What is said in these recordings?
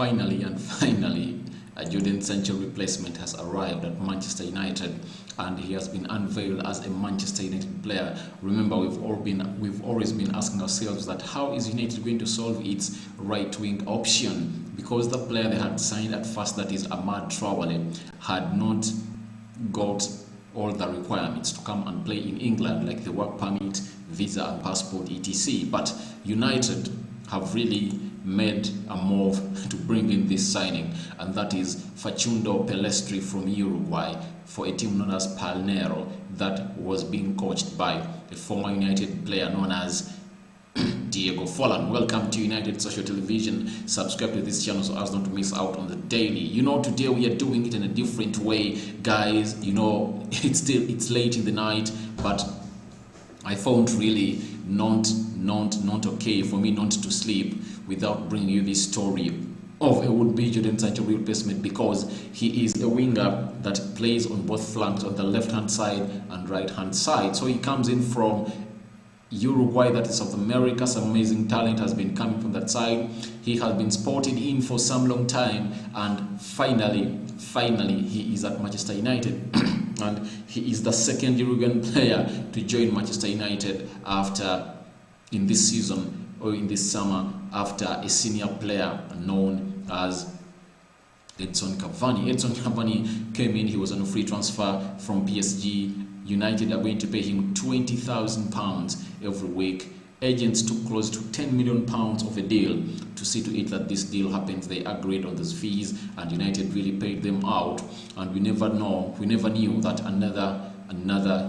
Finally, a Jodan Sancho replacement has arrived at Manchester United, and he has been unveiled as a Manchester United player. Remember, we've always been asking ourselves that how is United going to solve its right-wing option, because the player they had signed at first, that is Ahmad Traore, had not got all the requirements to come and play in England, like the work permit, visa and passport, etc. But United have really made a move to bring in this signing, and that is Facundo Pellistri from Uruguay for a team known as Palmeiras that was being coached by a former United player known as Diego Forlan. Welcome to United Social Television. Subscribe to this channel so as not to miss out on the daily. Today we are doing it in a different way, guys. It's late in the night, but I found really not okay for me not to sleep without bringing you this story of a would-be Jodan Sancho replacement, because he is a winger that plays on both flanks, on the left-hand side and right-hand side. So he comes in from Uruguay, that is South America. Some amazing talent has been coming from that side. He has been spotted in for some long time, and finally he is at Manchester United. And he is the second Uruguayan player to join Manchester United in this season or in this summer, after a senior player known as Edson Cavani. Edson Cavani came in, he was on a free transfer from PSG. United are going to pay him £20,000 every week. Agents took close to £10 million of a deal to see to it that this deal happens. They agreed on those fees, and United really paid them out. And we never knew that another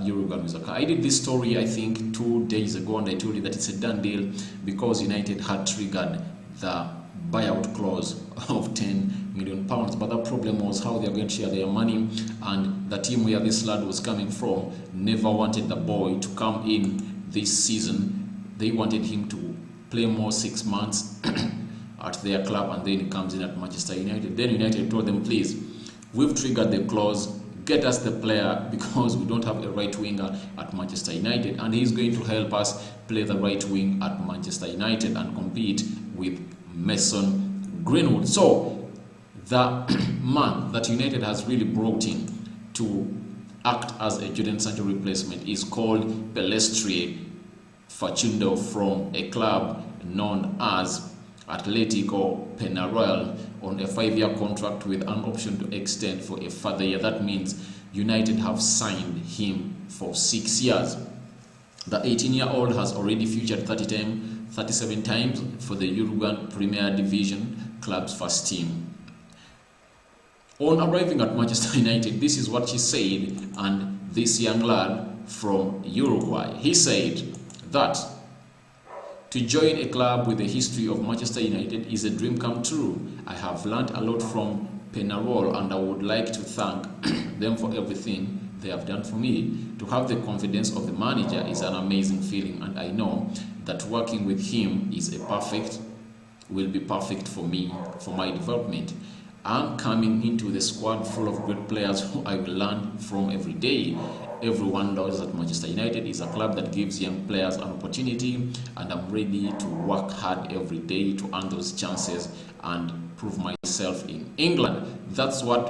Uruguayan was occurring. I did this story, I think, 2 days ago, and I told you that it's a done deal because United had triggered the buyout clause of £10 million. But the problem was how they are going to share their money, and the team where this lad was coming from never wanted the boy to come in this season. They wanted him to play more 6 months at their club, and then he comes in at Manchester United. Then United told them, please, we've triggered the clause, get us the player, because we don't have a right winger at Manchester United, and he's going to help us play the right wing at Manchester United and compete with Mason Greenwood. So the man that United has really brought in to act as a Jodan Sancho replacement is called Pellestri Facundo from a club known as Atletico Peñarol, on a 5-year contract with an option to extend for a further year. That means United have signed him for 6 years. The 18-year-old has already featured 37 times for the Uruguayan Premier Division club's first team. On arriving at Manchester United, this is what he said, and this young lad from Uruguay, he said that to join a club with a history of Manchester United is a dream come true. I have learned a lot from Peñarol, and I would like to thank them for everything they have done for me. To have the confidence of the manager is an amazing feeling, and I know that working with him will be perfect for me, for my development. I'm coming into the squad full of great players who I will learn from every day. Everyone knows that Manchester United is a club that gives young players an opportunity, and I'm ready to work hard every day to earn those chances and prove myself in England. That's why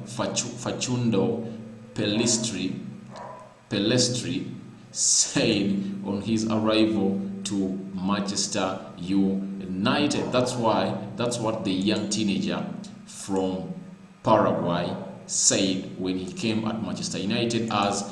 Facundo Pellistri said on his arrival to Manchester United. That's what the young teenager from Paraguay said when he came at Manchester United, as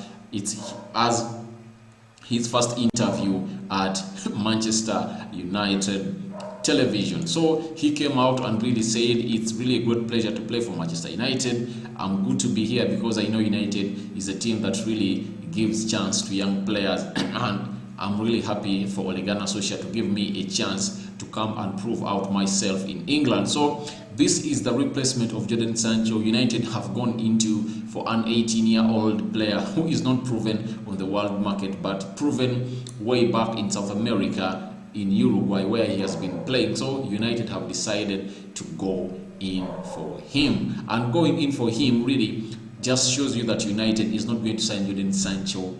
his first interview at Manchester United television. So he came out and really said, it's really a good pleasure to play for Manchester United. I'm good to be here because I know United is a team that really gives chance to young players, and I'm really happy for Ole Gunnar Solskjaer to give me a chance to come and prove out myself in England. So this is the replacement of Jodan Sancho. United have gone into for an 18-year-old player who is not proven on the world market, but proven way back in South America, in Uruguay, where he has been playing. So United have decided to go in for him, and going in for him really just shows you that United is not going to sign Jodan Sancho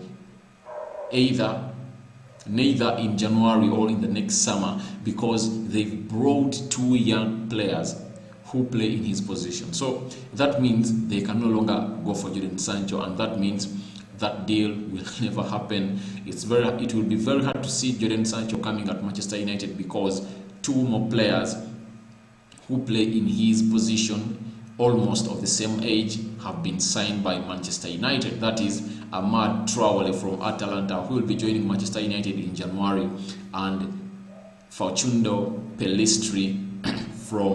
either neither in January or in the next summer, because they've brought 2 young players who play in his position. So that means they can no longer go for Jodan Sancho, and that means that deal will never happen. It will be very hard to see Jodan Sancho coming at Manchester United, because 2 more players who play in his position, almost of the same age, have been signed by Manchester United. That is Amad Traore from Atalanta, who will be joining Manchester United in January, and Facundo Pellistri from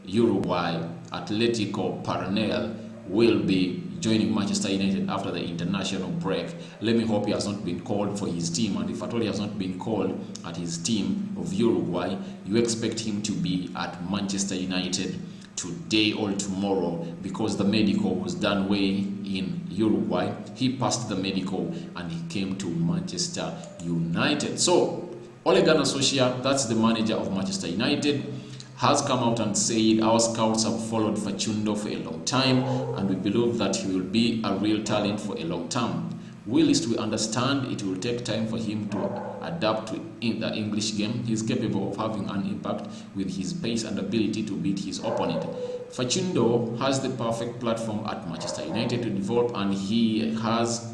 Uruguay. Atletico Paranel will be joining Manchester United after the international break. Let me hope he has not been called for his team, and if at all he has not been called at his team of Uruguay, you expect him to be at Manchester United today or tomorrow, because the medical was done way in Uruguay. He passed the medical and he came to Manchester United. So Ole Gunnar Solskjaer, that's the manager of Manchester United, has come out and said our scouts have followed Facundo for a long time, and we believe that he will be a real talent for a long time. Whilst we understand it will take time for him to adapt to the English game, he is capable of having an impact with his pace and ability to beat his opponent. Facundo has the perfect platform at Manchester United to develop, and he has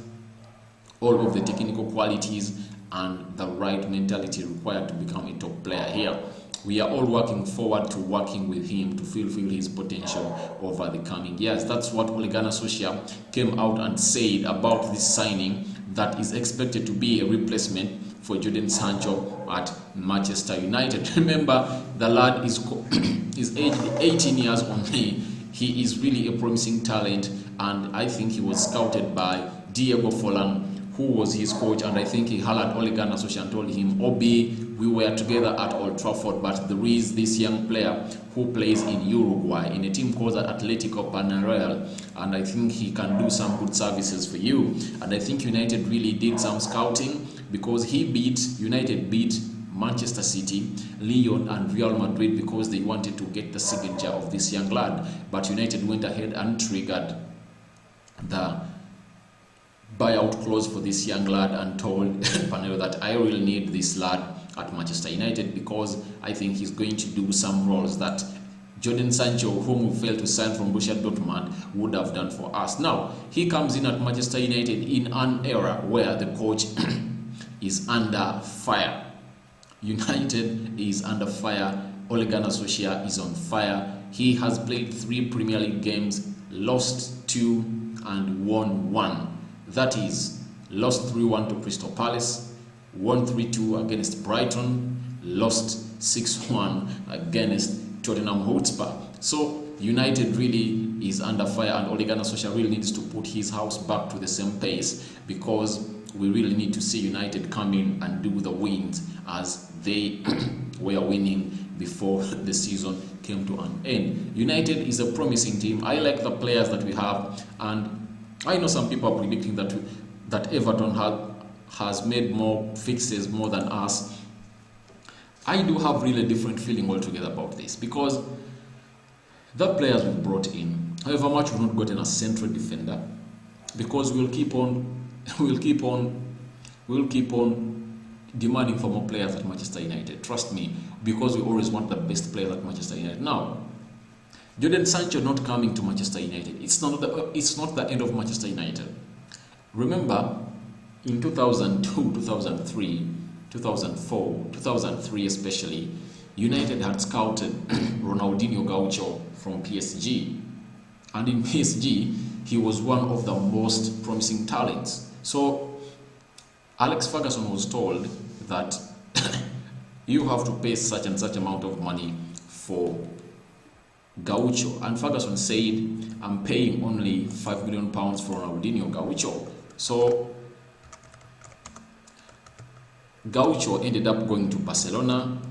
all of the technical qualities and the right mentality required to become a top player here. We are all working forward to working with him to fulfill his potential over the coming years. That's what Ole Gunnar Solskjaer came out and said about this signing that is expected to be a replacement for Jodan Sancho at Manchester United. Remember, the lad is aged 18 years only. He is really a promising talent, and I think he was scouted by Diego Forlan, who was his coach, and I think he hollered Ole Gunnar Solskjaer and told him, Obi, we were together at Old Trafford, but there is this young player who plays in Uruguay in a team called Atletico Paranel, and I think he can do some good services for you. And I think United really did some scouting, because United beat Manchester City, Lyon and Real Madrid because they wanted to get the signature of this young lad. But United went ahead and triggered the buyout clause for this young lad and told Panero that I will need this lad at Manchester United, because I think he's going to do some roles that Jodan Sancho, whom we failed to sign from Borussia Dortmund, would have done for us. Now, he comes in at Manchester United in an era where the coach is under fire. United is under fire. Ole Gunnar Solskjaer is on fire. He has played 3 Premier League games, lost 2 and won 1. That is, lost 3-1 to Crystal Palace, won 3-2 against Brighton, lost 6-1 against Tottenham Hotspur. So United really is under fire, and Ole Gunnar Solskjaer really needs to put his house back to the same pace, because we really need to see United come in and do the wins as they were winning before the season came to an end. United is a promising team. I like the players that we have, and I know some people are predicting that Everton has made more fixes more than us. I do have really different feeling altogether about this, because the players we've brought in, however much we've not gotten a central defender, because we'll keep on demanding for more players at Manchester United. Trust me, because we always want the best players at Manchester United. Now, Jodan Sancho not coming to Manchester United, it's not the end of Manchester United. Remember, in 2002, 2003, 2004, 2003 especially, United had scouted Ronaldinho Gaucho from PSG. And in PSG, he was one of the most promising talents. So Alex Ferguson was told that you have to pay such and such amount of money for Gaucho, and Ferguson said, I'm paying only £5 million for Ronaldinho Gaucho. So Gaucho ended up going to Barcelona,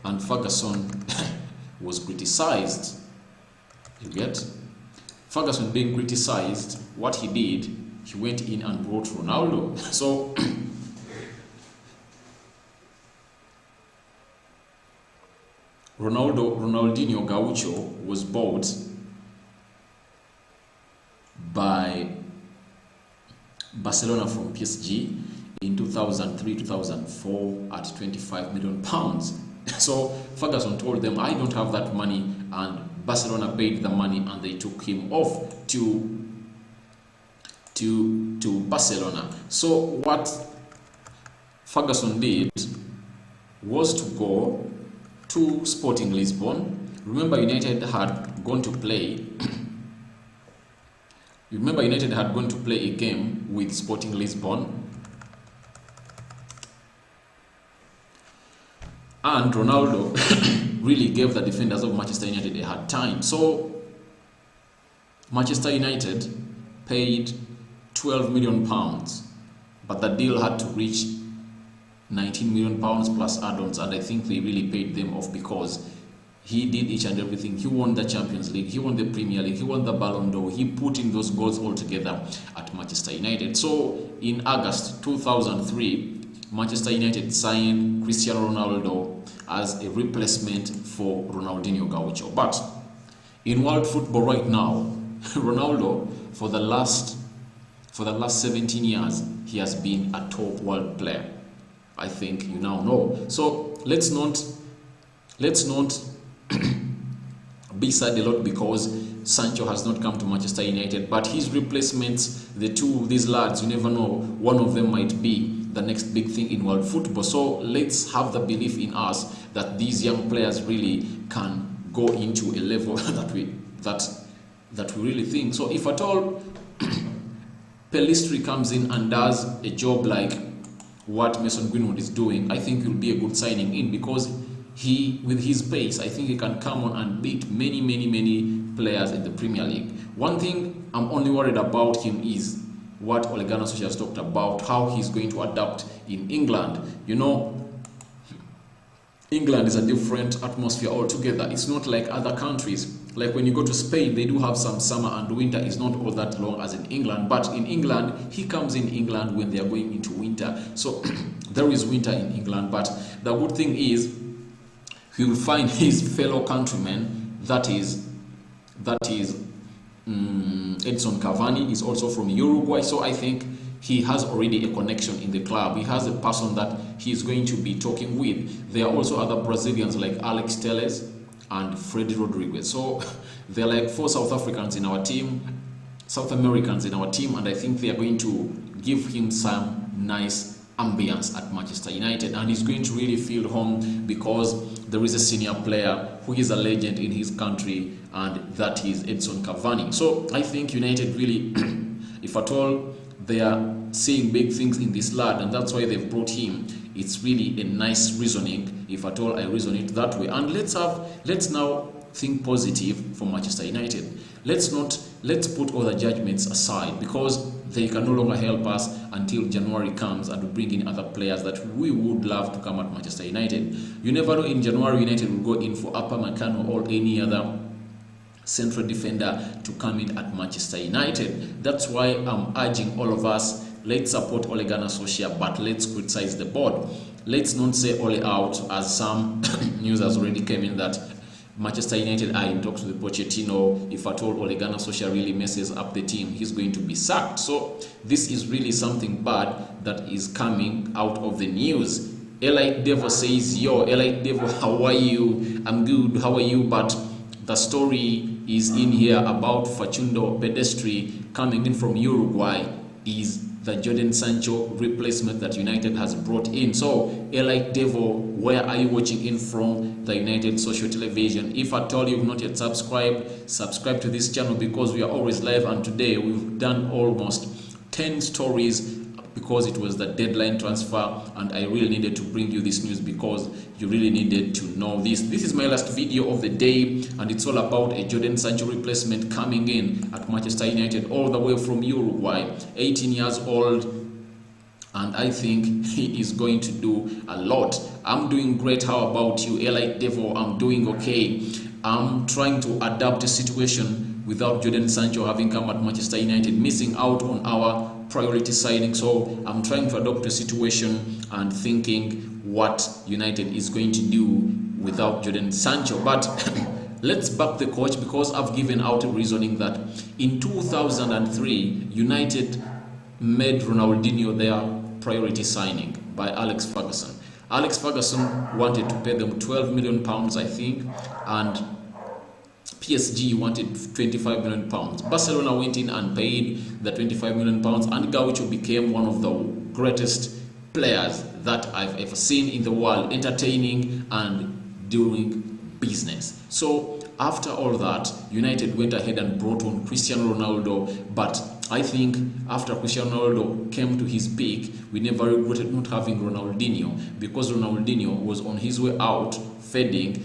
and Ferguson was criticized. You get? Ferguson being criticized, what he did, he went in and brought Ronaldo. So Ronaldinho Gaucho was bought by Barcelona from PSG in 2003-2004 at 25 million pounds. So Ferguson told them, I don't have that money, and Barcelona paid the money and they took him off to Barcelona. So what Ferguson did was to go to Sporting Lisbon. Remember, United had gone to play a game with Sporting Lisbon, and Ronaldo really gave the defenders of Manchester United a hard time. So Manchester United paid 12 million pounds, but the deal had to reach 19 million pounds plus add-ons, and I think they really paid them off because he did each and everything. He won the Champions League, he won the Premier League, he won the Ballon d'Or, he put in those goals all together at Manchester United. So in August 2003, Manchester United signed Cristiano Ronaldo as a replacement for Ronaldinho Gaucho. But in world football right now, Ronaldo, for the last 17 years, he has been a top world player. I think you now know. So let's not be sad a lot because Sancho has not come to Manchester United, but his replacements, these lads, you never know, one of them might be the next big thing in world football. So let's have the belief in us that these young players really can go into a level that we really think. So if at all Pellistri comes in and does a job like what Mason Greenwood is doing, I think he'll be a good signing in, because with his pace, I think he can come on and beat many players in the Premier League. One thing I'm only worried about him is what Ole Gunnar Solskjaer has talked about, how he's going to adapt in England. You know, England is a different atmosphere altogether. It's not like other countries. Like when you go to Spain, they do have some summer, and winter is not all that long as in England. But in England, he comes in England when they are going into winter. So there is winter in England. But the good thing is he will find his fellow countrymen, that is Edson Cavani is also from Uruguay. So I think he has already a connection in the club. He has a person that he is going to be talking with. There are also other Brazilians like Alex Telles and Freddy Rodriguez. So they're like 4 South Africans in our team, South Americans in our team, and I think they are going to give him some nice ambience at Manchester United, and he's going to really feel home because there is a senior player who is a legend in his country, and that is Edson Cavani. So I think United really, if at all they are seeing big things in this lad, and that's why they've brought him, it's really a nice reasoning, if at all I reason it that way. And let's now think positive for Manchester United. Let's put all the judgments aside, because they can no longer help us until January comes and we bring in other players that we would love to come at Manchester United. You never know, in January United will go in for Upper Meccano or any other central defender to come in at Manchester United. That's why I'm urging all of us, let's support Ole Gunnar Solskjaer, but let's criticize the board. Let's not say Ole out, as some news has already come in that Manchester United are in talks with Pochettino. If at all Ole Gunnar Solskjaer really messes up the team, he's going to be sacked. So this is really something bad that is coming out of the news. Elite Devil says, yo, Elite Devil, how are you? I'm good, how are you? But the story is in here about Facundo Pellistri coming in from Uruguay is the Jodan Sancho replacement that United has brought in. So, Elite Devil, where are you watching in from? The United Social Television. If at all you've not yet subscribed, subscribe to this channel, because we are always live, and today we've done almost 10 stories because it was the deadline transfer, and I really needed to bring you this news because you really needed to know this. This is my last video of the day, and it's all about a Jodan Sancho replacement coming in at Manchester United all the way from Uruguay, 18 years old, and I think he is going to do a lot. I'm doing great. How about you, Elite Devil? I'm doing okay. I'm trying to adapt a situation without Jodan Sancho having come at Manchester United, missing out on our priority signing. So I'm trying to adopt a situation and thinking what United is going to do without Jodan Sancho. But let's back the coach, because I've given out a reasoning that in 2003 United made Ronaldinho their priority signing by Alex Ferguson. Alex Ferguson wanted to pay them £12 million, I think, and PSG wanted £25 million. Barcelona went in and paid the £25 million, and Gaucho became one of the greatest players that I've ever seen in the world, entertaining and doing business. So after all that, United went ahead and brought on Cristiano Ronaldo, but I think after Cristiano Ronaldo came to his peak, we never regretted not having Ronaldinho, because Ronaldinho was on his way out, fading,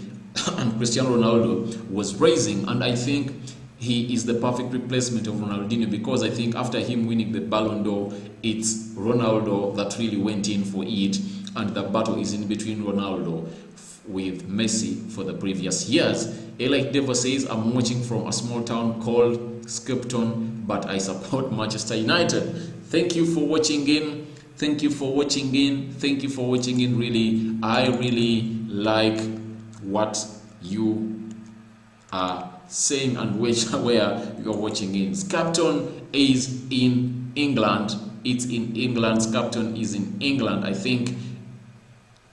and Cristiano Ronaldo was rising, and I think he is the perfect replacement of Ronaldinho, because I think after him winning the Ballon d'Or, it's Ronaldo that really went in for it, and the battle is in between Ronaldo with Messi for the previous years. Like Devo says, I'm watching from a small town called Skipton, but I support Manchester United. Thank you for watching in. Thank you for watching in. Thank you for watching in. Really, I really like what you are saying and where you are watching in. Skipton is in England. It's in England. Skipton is in England. I think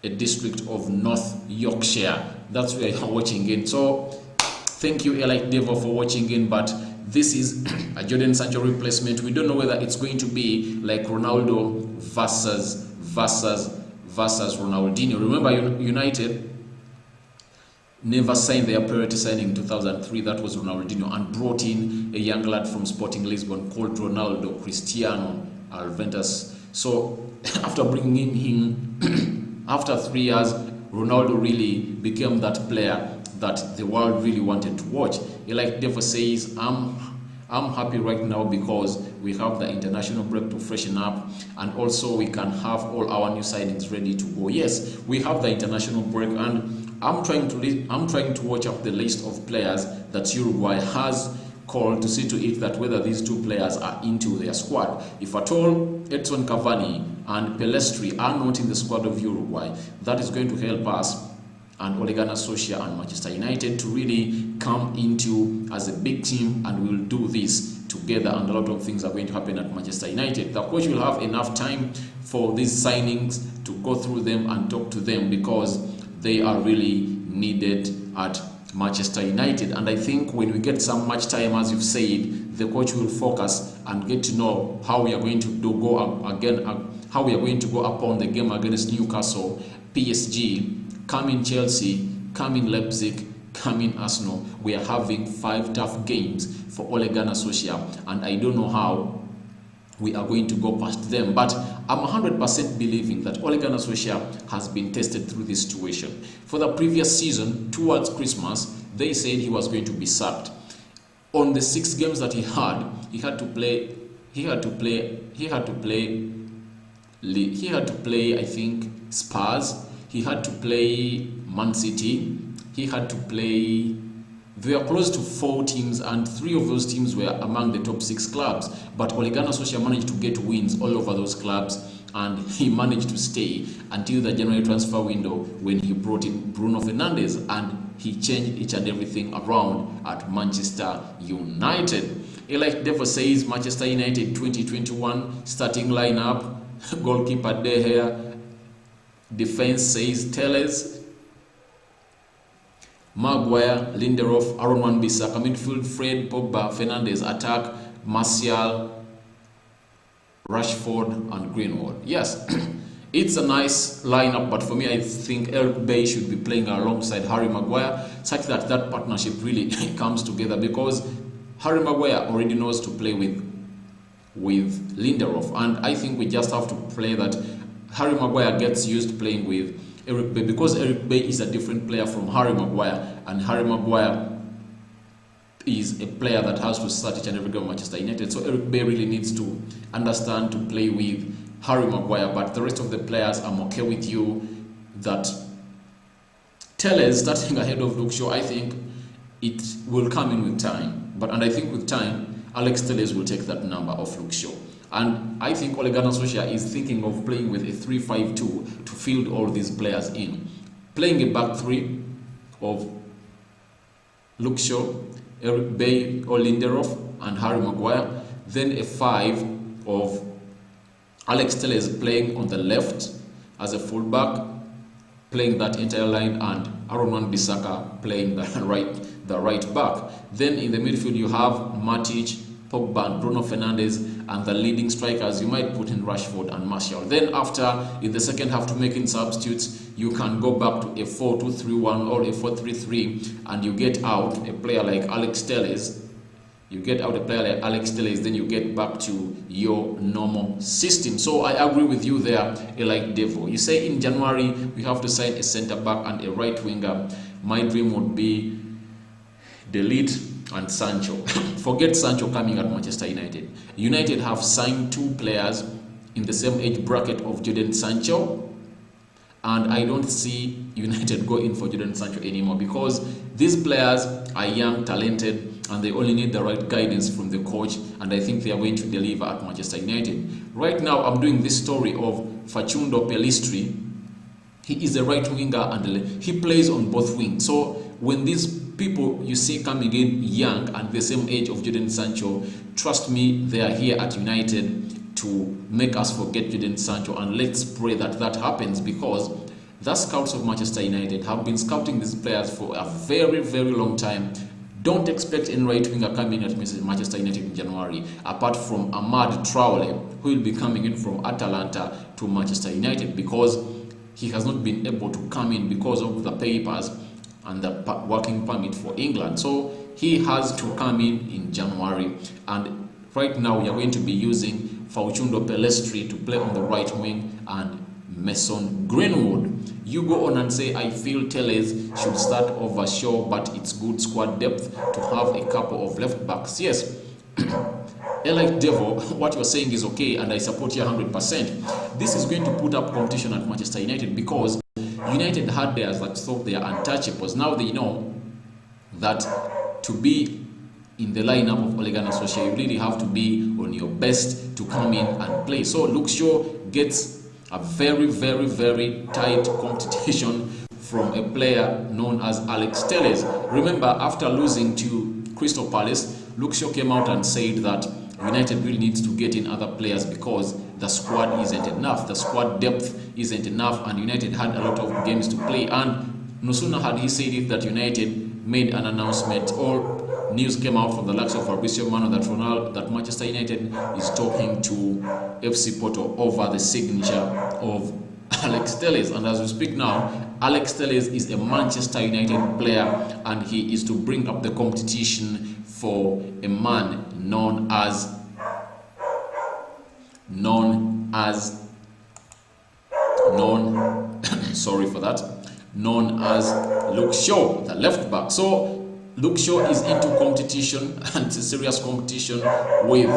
a district of North Yorkshire. That's where you're watching in. So thank you, Elite Devo, for watching in. But this is a Jodan Sancho replacement. We don't know whether it's going to be like Ronaldo versus Ronaldinho. Remember, United never signed their priority signing in 2003. That was Ronaldinho, and brought in a young lad from Sporting Lisbon called Ronaldo Cristiano Alventus. So after bringing in him, after 3 years, Ronaldo really became that player that the world really wanted to watch. Like Devo says, I'm happy right now because we have the international break to freshen up, and also we can have all our new signings ready to go. Yes, we have the international break, and I'm trying to watch up the list of players that Uruguay has called to see to it that whether these two players are into their squad. If at all Edson Cavani and Pellestri are not in the squad of Uruguay, that is going to help us and Ole Gunnar Solskjaer and Manchester United to really come into as a big team, and we'll do this together, and a lot of things are going to happen at Manchester United. The coach will have enough time for these signings to go through them and talk to them, because they are really needed at Manchester United. And I think when we get some match time, as you've said, the coach will focus and get to know how we are going to how we are going to go upon the game against Newcastle, PSG, come in Chelsea, come in Leipzig, come in Arsenal. We are having 5 tough games for Ole Gunnar Solskjaer, and I don't know how we are going to go past them. But I'm 100% believing that Ole Gunnar Solskjaer has been tested through this situation. For the previous season, towards Christmas, they said he was going to be sacked. On the 6 games that he had to play, I think, Spurs. He had to play Man City. He had to play. They were close to 4 teams, and 3 of those teams were among the top 6 clubs. But Ole Gunnar Solskjaer managed to get wins all over those clubs, and he managed to stay until the January transfer window, when he brought in Bruno Fernandes, and he changed each and everything around at Manchester United. Like Devo says, Manchester United 2021 starting lineup: goalkeeper De Gea. Defense says Telles, Maguire, Lindelof, Aaron Wan-Bissaka. Midfield: Fred, Pogba, Fernandes. Attack: Martial, Rashford and Greenwood. Yes, it's a nice lineup, but for me, I think Eric Bay should be playing alongside Harry Maguire, such that that partnership really comes together, because Harry Maguire already knows to play with Lindelof, and I think we just have to play that Harry Maguire gets used playing with Eric Bay, because Eric Bay is a different player from Harry Maguire, and Harry Maguire is a player that has to start each and every game of Manchester United. So Eric Bay really needs to understand to play with Harry Maguire, but the rest of the players, I'm okay with you that Telles starting ahead of Luke Shaw. I think it will come in with time, and I think with time, Alex Telles will take that number of Luke Shaw. And I think Ole Gunnar Solskjaer is thinking of playing with a 3-5-2 to field all these players in. Playing a back 3 of Luke Shaw, Eric Bay or Lindelof and Harry Maguire, then a 5 of Alex Telles playing on the left as a fullback, playing that entire line, and Aaron Wan-Bissaka playing the right back. Then in the midfield you have Matic, Pogba and Bruno Fernandes, and the leading strikers you might put in Rashford and Martial. Then after, in the second half, to make in substitutes, you can go back to a 4-2-3-1 or a 4-3-3, and you get out a player like Alex Telles. Then you get back to your normal system. So I agree with you there, Elite Devil. You say in January we have to sign a centre back and a right winger. My dream would be delete and Sancho. Forget Sancho coming at Manchester United. United have signed 2 players in the same age bracket of Jodan Sancho, and I don't see United go in for Jodan Sancho anymore, because these players are young, talented, and they only need the right guidance from the coach, and I think they are going to deliver at Manchester United. Right now I'm doing this story of Facundo Pellistri. He is a right winger and he plays on both wings. So when these people you see coming in young and the same age of Jodan Sancho, trust me, they are here at United to make us forget Jodan Sancho, and let's pray that that happens, because the scouts of Manchester United have been scouting these players for a very, very long time. Don't expect any right winger coming at Manchester United in January, apart from Amad Traore, who will be coming in from Atalanta to Manchester United, because he has not been able to come in because of the papers and the working permit for England. So he has to come in January. And right now we are going to be using Facundo Pellestri to play on the right wing and Mason Greenwood. You go on and say, I feel Telles should start over Shaw, but it's good squad depth to have a couple of left backs. Yes, Elite Devil, what you're saying is okay, and I support you 100%. This is going to put up competition at Manchester United, because United had players that thought they are untouchables. Now they know that to be in the lineup of Ole Gunnar Solskjaer, you really have to be on your best to come in and play. So Luke Shaw gets a very, very, very tight competition from a player known as Alex Telles. Remember, after losing to Crystal Palace, Luke Shaw came out and said that United really needs to get in other players because the squad isn't enough. The squad depth isn't enough, and United had a lot of games to play. And no sooner had he said it that United made an announcement, or news came out from the likes of Fabrizio Romano that Manchester United is talking to FC Porto over the signature of Alex Telles. And as we speak now, Alex Telles is a Manchester United player, and he is to bring up the competition for a man known as Luke Shaw, the left back. So Luke Shaw is into competition, and it's a serious competition with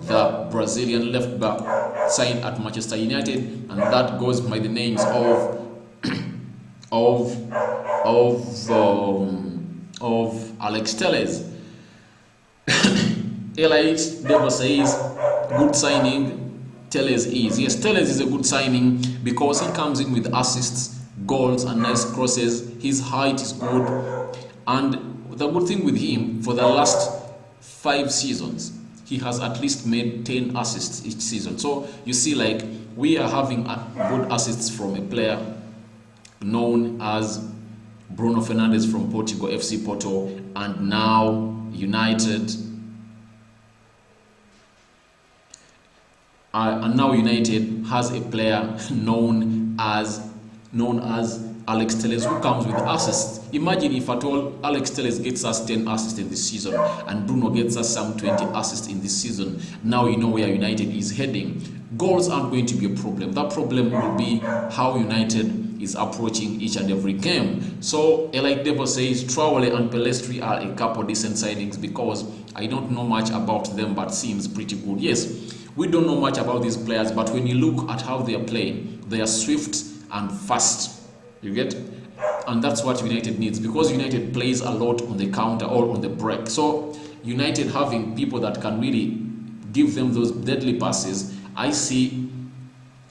the Brazilian left back signed at Manchester United, and that goes by the names of Alex Telles. Elite Devil says good signing Telles is. Yes, Telles is a good signing because he comes in with assists, goals and nice crosses. His height is good, and the good thing with him, for the last 5 seasons, he has at least made 10 assists each season. So you see, like, we are having good assists from a player known as Bruno Fernandes from Portugal, FC Porto, and now United. United has a player known as Alex Telles, who comes with assists. Imagine if at all Alex Telles gets us 10 assists in this season and Bruno gets us some 20 assists in this season. Now you know where United is heading. Goals aren't going to be a problem. That problem will be how United is approaching each and every game. So Elite Devil says Traore and Pellestri are a couple decent signings, because I don't know much about them, but seems pretty good. Yes, we don't know much about these players, but when you look at how they are playing, they are swift and fast. You get? And that's what United needs, because United plays a lot on the counter or on the break. So United having people that can really give them those deadly passes, I see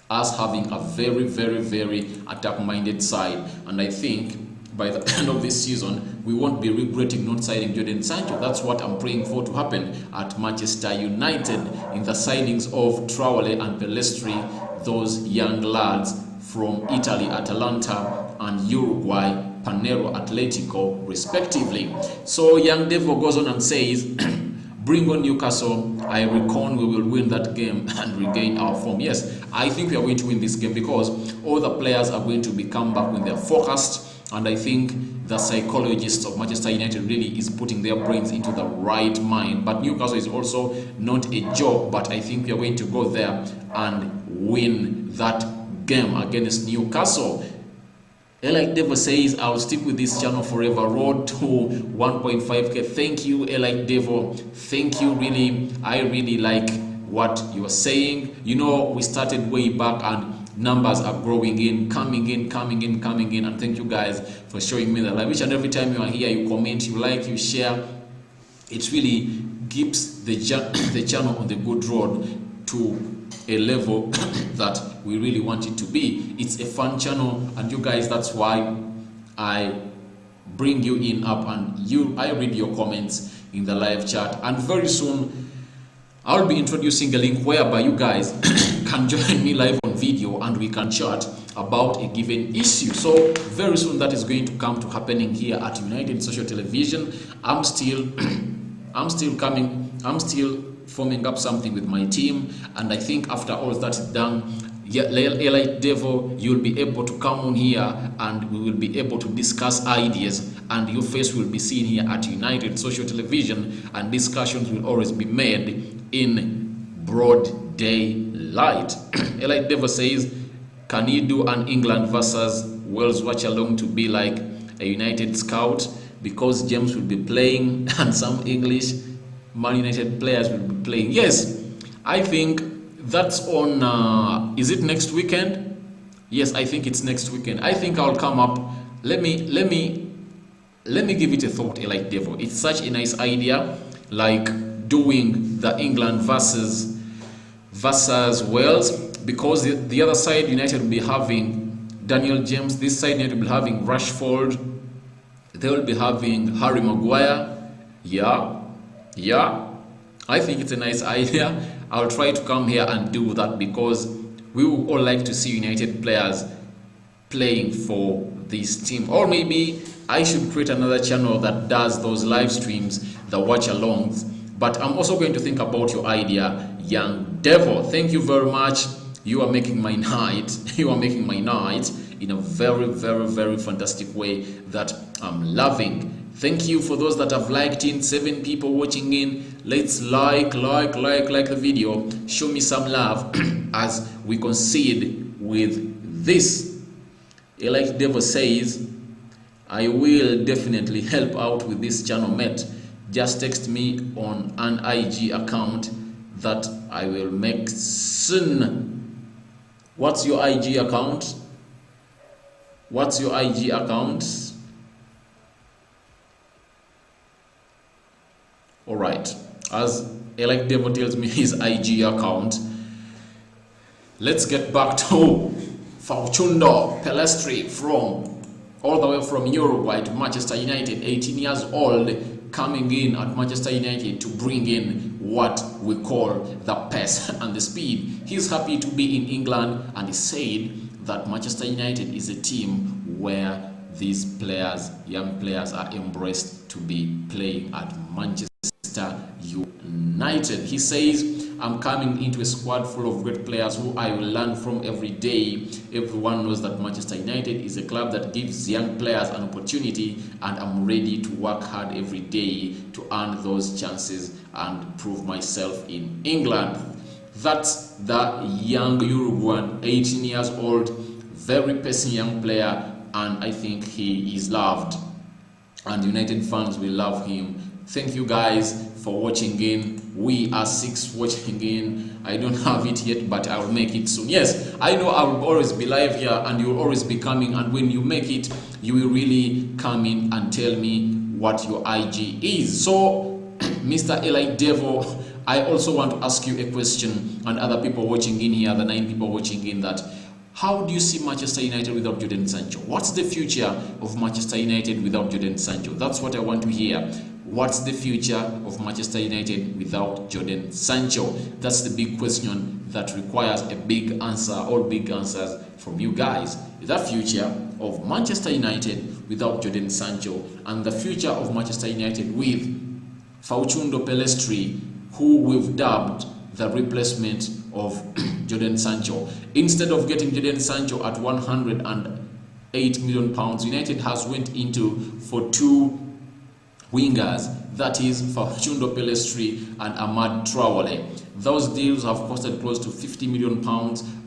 us having a very, very, very attack-minded side. And I think by the end of this season, we won't be regretting not signing Jodan Sancho. That's what I'm praying for to happen at Manchester United in the signings of Traore and Pellistri, those young lads from Italy, Atalanta, and Uruguay, Panero Atletico, respectively. So Young Devil goes on and says, bring on Newcastle. I reckon we will win that game and regain our form. Yes, I think we are going to win this game because all the players are going to be come back when they're focused. And I think the psychologists of Manchester United really is putting their brains into the right mind. But Newcastle is also not a joke, but I think we are going to go there and win that game against Newcastle. Elite Devo says, I'll stick with this channel forever. Road to 1.5k. Thank you, Elite Devo. Thank you, really. I really like what you're saying. You know, we started way back and numbers are growing in, coming in, and thank you guys for showing me the love. Each and every time you are here, you comment, you like, you share. It really keeps the channel on the good road to a level that we really want it to be. It's a fun channel, and you guys, that's why I bring you in up and I read your comments in the live chat. And very soon I'll be introducing a link whereby you guys can join me live on video and we can chat about a given issue. So very soon that is going to come to happening here at United Social Television. I'm still forming up something with my team, and I think after all that is done, Elite Devil, you'll be able to come on here and we will be able to discuss ideas, and your face will be seen here at United Social Television, and discussions will always be made in broad daylight. Elite Devil says, can you do an England versus Wales watch along to be like a United scout, because James will be playing and some English Man United players will be playing? Yes, I think that's on is it next weekend? Yes, I think it's next weekend. I think I'll come up. Let me give it a thought, Elite Devil. It's such a nice idea, like doing the England versus Wales, because the other side United will be having Daniel James, this side United will be having Rashford, they will be having Harry Maguire. Yeah, I think it's a nice idea. I'll try to come here and do that, because we would all like to see United players playing for this team. Or maybe I should create another channel that does those live streams, the watch alongs. But I'm also going to think about your idea, Young Devil. Thank you very much. You are making my night. You are making my night in a very, very, very fantastic way that I'm loving. Thank you for those that have liked in. 7 people watching in. Let's like the video. Show me some love as we concede with this. Elite Devil says, I will definitely help out with this channel, mate. Just text me on an IG account that I will make soon. What's your IG account? What's your IG account? Alright, as Elite Devil tells me his IG account, let's get back to Facundo Pellistri, from all the way from Uruguay to Manchester United, 18 years old, coming in at Manchester United to bring in what we call the pace and the speed. He's happy to be in England, and he said that Manchester United is a team where these players, young players, are embraced to be playing at Manchester United. He says, I'm coming into a squad full of great players who I will learn from every day. Everyone knows that Manchester United is a club that gives young players an opportunity, and I'm ready to work hard every day to earn those chances and prove myself in England. That's the young Uruguayan, 18 years old, very pacing young player, and I think he is loved, and United fans will love him. Thank you guys for watching in. We are 6 watching in. I don't have it yet, but I'll make it soon. Yes, I know I will always be live here, and you'll always be coming, and when you make it, you will really come in and tell me what your IG is. So Mr. Elite Devil, I also want to ask you a question, and other people watching in here, the 9 people watching in, that How do you see Manchester United without Jodan Sancho? What's the future of Manchester United without Jodan Sancho? That's what I want to hear. What's the future of Manchester United without Jodan Sancho? That's the big question that requires a big answer, all big answers from you guys. The future of Manchester United without Jodan Sancho, and the future of Manchester United with Facundo Pellistri, who we've dubbed the replacement of Jodan Sancho. Instead of getting Jodan Sancho at £108 million, United has went into for two wingers, that is Facundo Pellestri and Ahmad Traore. Those deals have costed close to £50 million,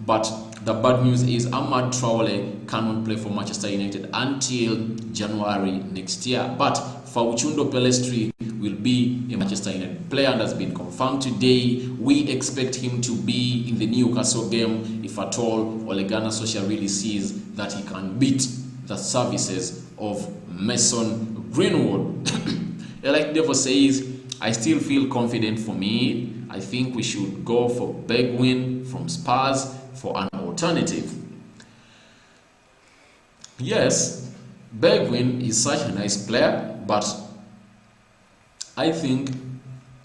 but the bad news is Ahmad Traore cannot play for Manchester United until January next year. But Facundo Pellestri will be a Manchester United player and has been confirmed today. We expect him to be in the Newcastle game if at all Ole Gunnar Solskjaer really sees that he can beat the services of Mason Greenwood. Like Devo says, I still feel confident. For me, I think we should go for Bergwijn from Spurs for an alternative. Yes, Bergwijn is such a nice player, but I think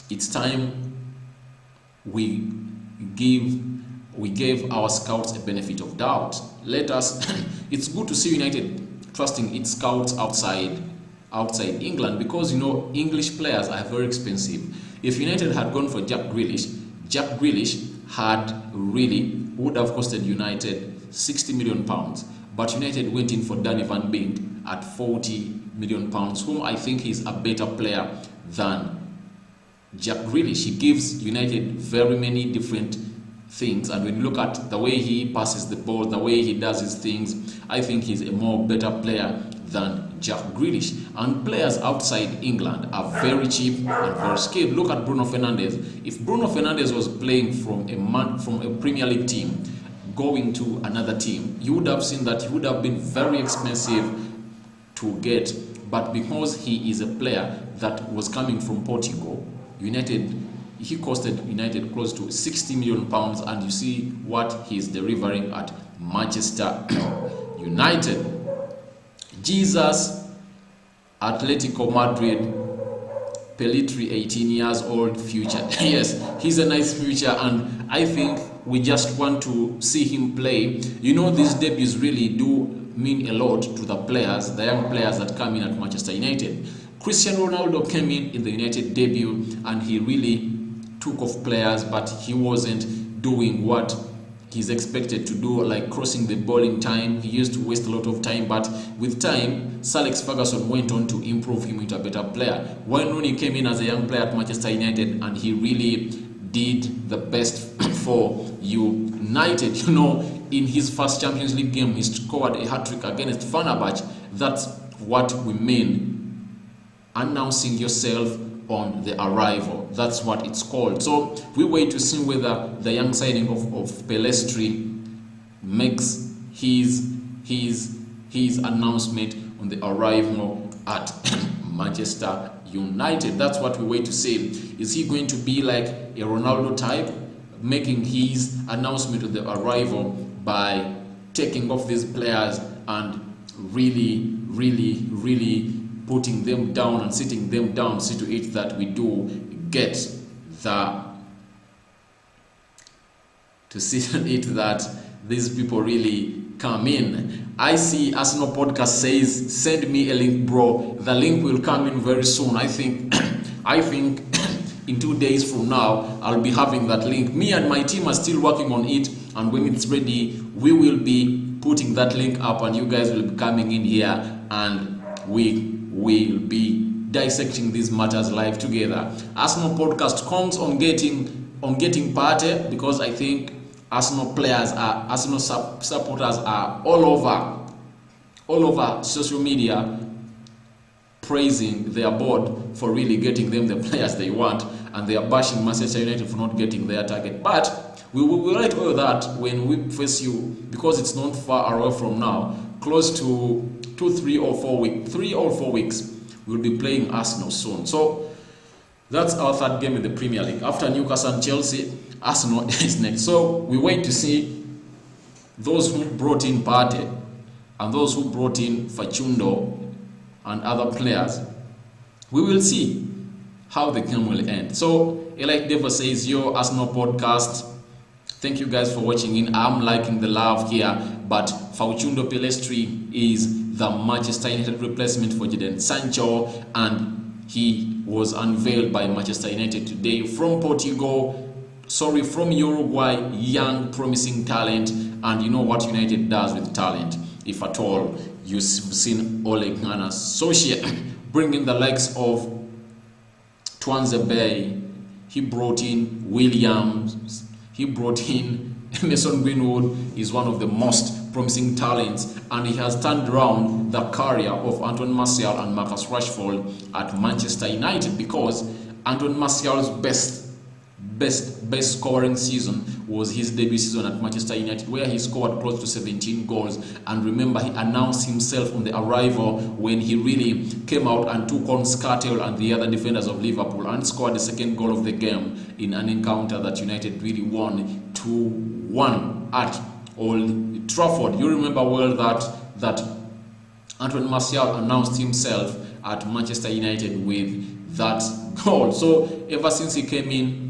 it's time we gave our scouts a benefit of doubt. Let us it's good to see United trusting its scouts outside England, because English players are very expensive. If United had gone for Jack Grealish would have costed United £60 million, but United went in for Danny Van Beek at £40 million, whom I think is a better player than Jack Grealish. He gives United very many different things, and when you look at the way he passes the ball, the way he does his things, I think he's a more better player than Jack Grealish. And players outside England are very cheap and very skilled. Look at Bruno Fernandes. If Bruno Fernandes was playing from a Premier League team going to another team, you would have seen that he would have been very expensive to get. But because he is a player that was coming from Portugal, he costed United close to £60 million, and you see what he's delivering at Manchester United. Jesus, Atletico Madrid, Pellistri, 18 years old, future. Yes, he's a nice future, and I think we just want to see him play. These debuts really do mean a lot to the players, the young players that come in at Manchester United. Cristiano Ronaldo came in the United debut, and he really took off players, but he wasn't doing what he's expected to do, like crossing the ball in time. He used to waste a lot of time, but with time, Sir Alex Ferguson went on to improve him into a better player. Wayne Rooney came in as a young player at Manchester United, and he really did the best for United. In his first Champions League game, he scored a hat-trick against Fenerbahce. That's what we mean announcing yourself on the arrival. That's what it's called. So we wait to see whether the young signing of Pellestri makes his announcement on the arrival at Manchester United. That's what we wait to see. Is he going to be like a Ronaldo type, making his announcement of the arrival by taking off these players and really putting them down and sitting them down, see to it that we do get that these people really come in. I see Arsenal podcast says, send me a link, bro. The link will come in very soon. I think in 2 days from now, I'll be having that link. Me and my team are still working on it, and when it's ready, we will be putting that link up, and you guys will be coming in here, and we will be dissecting these matters live together. Arsenal podcast counts on getting party, because I think Arsenal supporters are all over social media praising their board for really getting them the players they want, and they are bashing Manchester United for not getting their target. But we will write all that when we face you, because it's not far away from now. Close to 3 or 4 weeks, we'll be playing Arsenal soon. So that's our third game in the Premier League. After Newcastle and Chelsea, Arsenal is next. So we wait to see those who brought in Partey and those who brought in Facundo and other players, we will see how the game will end. So, Elite Devo says, yo, Arsenal podcast. Thank you guys for watching in. I'm liking the love here, but Facundo Pellestri is the Manchester United replacement for Jodan Sancho, and he was unveiled by Manchester United today from from Uruguay, young, promising talent. And you know what United does with talent, if at all. You've seen Ole Gunnar Solskjaer bring in the likes of Bay. He brought in Williams. He brought in Mason Greenwood. Is one of the most promising talents, and he has turned around the career of Antoine Martial and Marcus Rashford at Manchester United, because Antoine Martial's best scoring season was his debut season at Manchester United, where he scored close to 17 goals. And remember, he announced himself on the arrival when he really came out and took on Skrtel and the other defenders of Liverpool and scored the second goal of the game in an encounter that United really won 2-1 at Old Trafford. You remember well that Antoine Martial announced himself at Manchester United with that goal. So ever since he came in,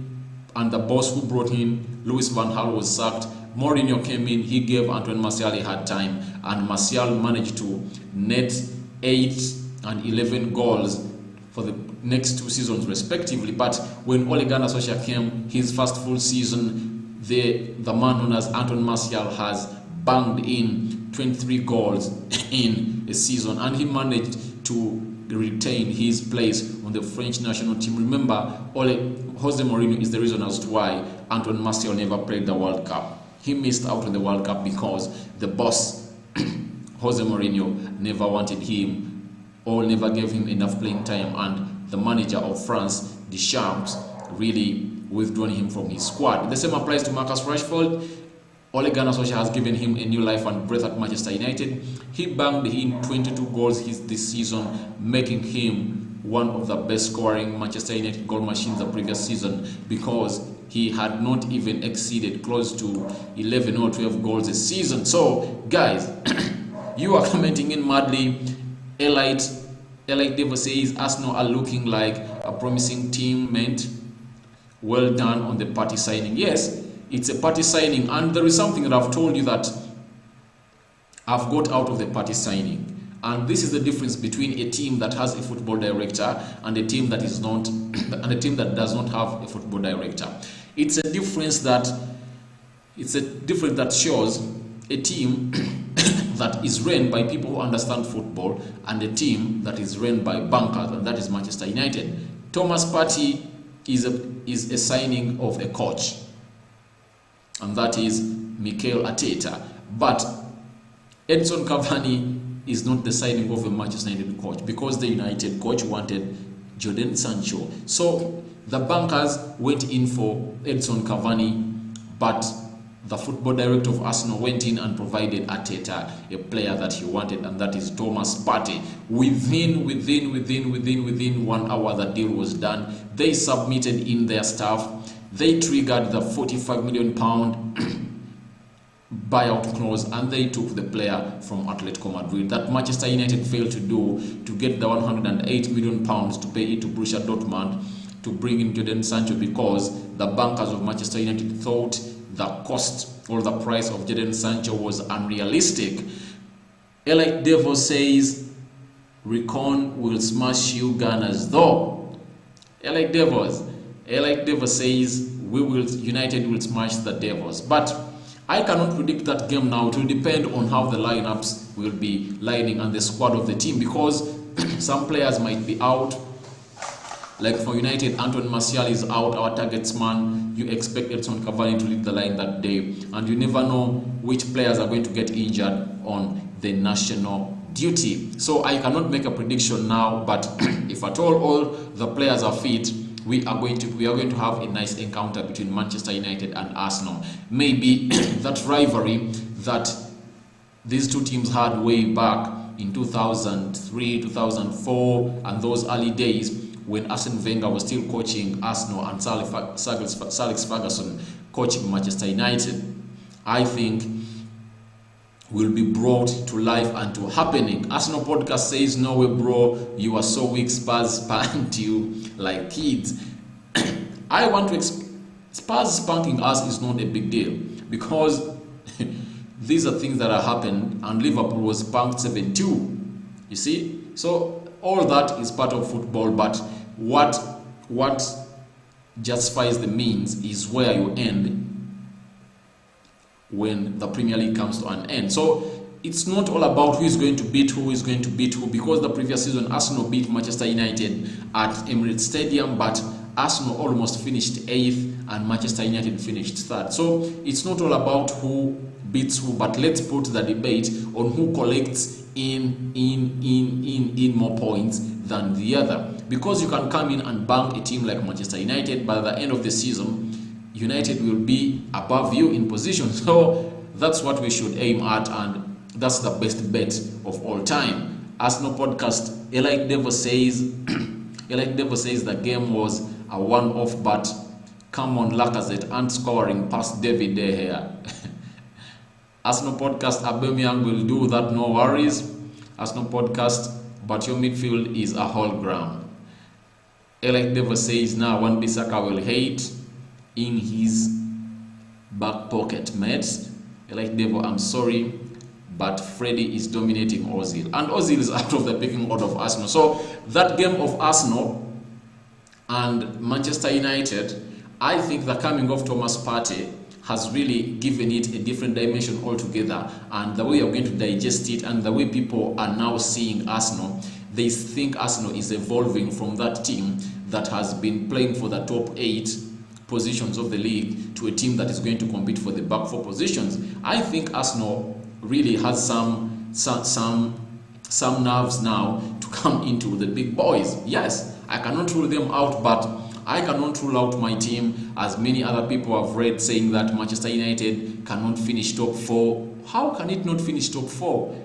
and the boss who brought in, Louis van Gaal, was sacked, Mourinho came in, he gave Antoine Martial a hard time, and Martial managed to net 8 and 11 goals for the next 2 seasons respectively. But when Ole Gunnar Solskjaer came, his first full season, the man known as Antoine Martial has banged in 23 goals in a season, and he managed to retain his place on the French national team. Remember, Jose Mourinho is the reason as to why Antoine Martial never played the World Cup. He missed out on the World Cup because the boss, Jose Mourinho, never wanted him or never gave him enough playing time, and the manager of France, Deschamps, really withdrawn him from his squad. The same applies to Marcus Rashford. Ole Gunnar Solskjaer has given him a new life and breath at Manchester United. He banged in 22 goals this season, making him one of the best scoring Manchester United goal machines the previous season, because he had not even exceeded close to 11 or 12 goals a season. So, guys, you are commenting in madly. Elite Devo says Arsenal are looking like a promising team, mate. Well done on the Partey signing. Yes, it's a Partey signing, and there is something that I've told you that I've got out of the Partey signing, and this is the difference between a team that has a football director and a team that is not, and a team that does not have a football director. It's a difference that shows a team that is run by people who understand football and a team that is run by bankers, and that is Manchester United. Thomas Partey is a signing of a coach, and that is Mikel Arteta. But Edson Cavani is not the signing of a Manchester United coach, because the United coach wanted Jodan Sancho. So the bankers went in for Edson Cavani, but the football director of Arsenal went in and provided Arteta a player that he wanted, and that is Thomas Partey. Within 1 hour, the deal was done. They submitted in their staff. They triggered the £45 million buyout clause, and they took the player from Atletico Madrid that Manchester United failed to do, to get the £108 million to pay it to Borussia Dortmund to bring in Jodan Sancho, because the bankers of Manchester United thought the cost or the price of Jodan Sancho was unrealistic. Elite Devo says Recon will smash you Gunners though. Elite Devo says United will smash the Devils, but I cannot predict that game now. It will depend on how the lineups will be lining and the squad of the team, because some players might be out. Like for United, Antoine Martial is out, our targets man. You expect Edson Cavani to lead the line that day, and you never know which players are going to get injured on the national duty. So I cannot make a prediction now, but if at all the players are fit, we are going to have a nice encounter between Manchester United and Arsenal. Maybe that rivalry that these two teams had way back in 2003, 2004, and those early days when Arsene Wenger was still coaching Arsenal and Sir Alex Ferguson coaching Manchester United. I think will be brought to life and to happening. Arsenal podcast says, no way bro, you are so weak, Spurs spanked you like kids. I want to Spurs spanking us is not a big deal, because these are things that have happened, and Liverpool was spanked 7-2. You see? So all that is part of football, but what justifies the means is where you end when the Premier League comes to an end. So it's not all about who is going to beat who, because the previous season Arsenal beat Manchester United at Emirates Stadium, but Arsenal almost finished 8th and Manchester United finished 3rd. So it's not all about who beats who, but let's put the debate on who collects in more points than the other. Because you can come in and bang a team like Manchester United, by the end of the season United will be above you in position. So that's what we should aim at, and that's the best bet of all time. Arsenal podcast, Elite Devil says the game was a one-off, but come on, Lacazette and scoring past David De Gea. Arsenal podcast, Aubameyang will do that, no worries. Arsenal podcast, but your midfield is a hologram. Elite Devil says, now one Bissaka will hate in his back pocket, mates. Elite Devil, I'm sorry, but Freddie is dominating Ozil, and Ozil is out of the picking order of Arsenal. So that game of Arsenal and Manchester United, I think the coming of Thomas Partey has really given it a different dimension altogether, and the way you're going to digest it, and the way people are now seeing Arsenal, they think Arsenal is evolving from that team that has been playing for the top 8 positions of the league to a team that is going to compete for the back 4 positions. I think Arsenal really has some nerves now to come into the big boys. Yes, I cannot rule them out, but I cannot rule out my team, as many other people have read saying that Manchester United cannot finish top 4. How can it not finish top 4?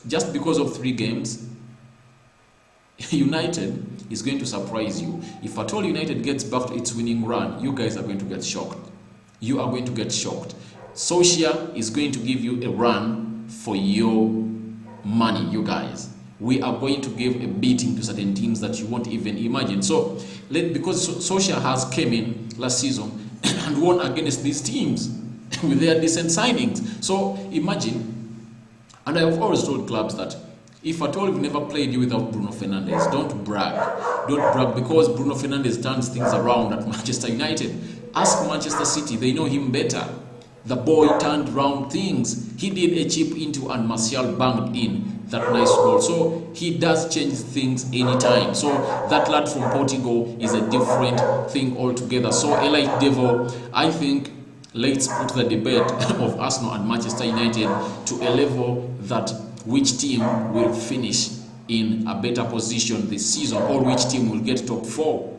Just because of 3 games? United is going to surprise you. If at all United gets back to its winning run, you guys are going to get shocked. You are going to get shocked. Solskjaer is going to give you a run for your money, you guys. We are going to give a beating to certain teams that you won't even imagine. So, because Solskjaer has came in last season and won against these teams with their decent signings. So imagine, and I have always told clubs that if at all you've never played you without Bruno Fernandes, don't brag. Don't brag, because Bruno Fernandes turns things around at Manchester United. Ask Manchester City, they know him better. The boy turned around things. He did a chip into and Martial banged in that nice goal. So he does change things anytime. So that lad from Portugal is a different thing altogether. So Elite Devil, I think let's put the debate of Arsenal and Manchester United to a level that which team will finish in a better position this season, or which team will get top 4.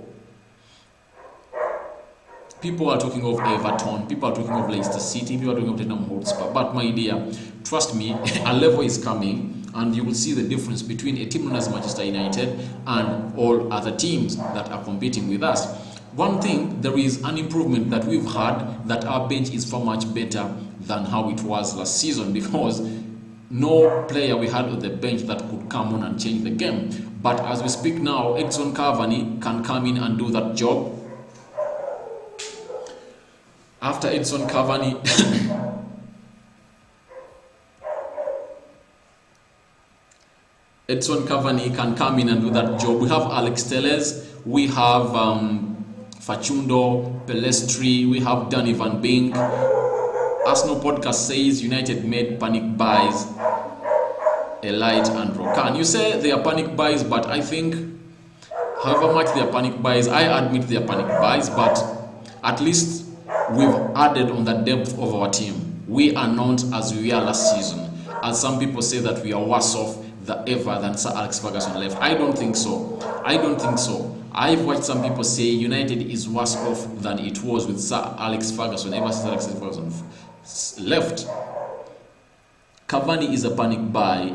People are talking of Everton, people are talking of Leicester City, people are talking of Tottenham Hotspur. But my dear, trust me, a level is coming, and you will see the difference between a team known as Manchester United and all other teams that are competing with us. One thing, there is an improvement that we've had, that our bench is far much better than how it was last season, because no player we had on the bench that could come on and change the game. But as we speak now, Edson Cavani can come in and do that job. After Edson Cavani Edson Cavani can come in and do that job. We have Alex Telles, we have Facundo, Pellistri, we have Danny Van Beek. Arsenal podcast says United made panic buys, Elite and Rokan. You say they are panic buys, but I think however much they are panic buys, I admit they are panic buys, but at least we've added on the depth of our team. We are not as we were last season. As some people say that we are worse off than Sir Alex Ferguson left. I don't think so. I've watched some people say United is worse off than it was with Sir Alex Ferguson ever since Alex Ferguson left. Cavani is a panic buy.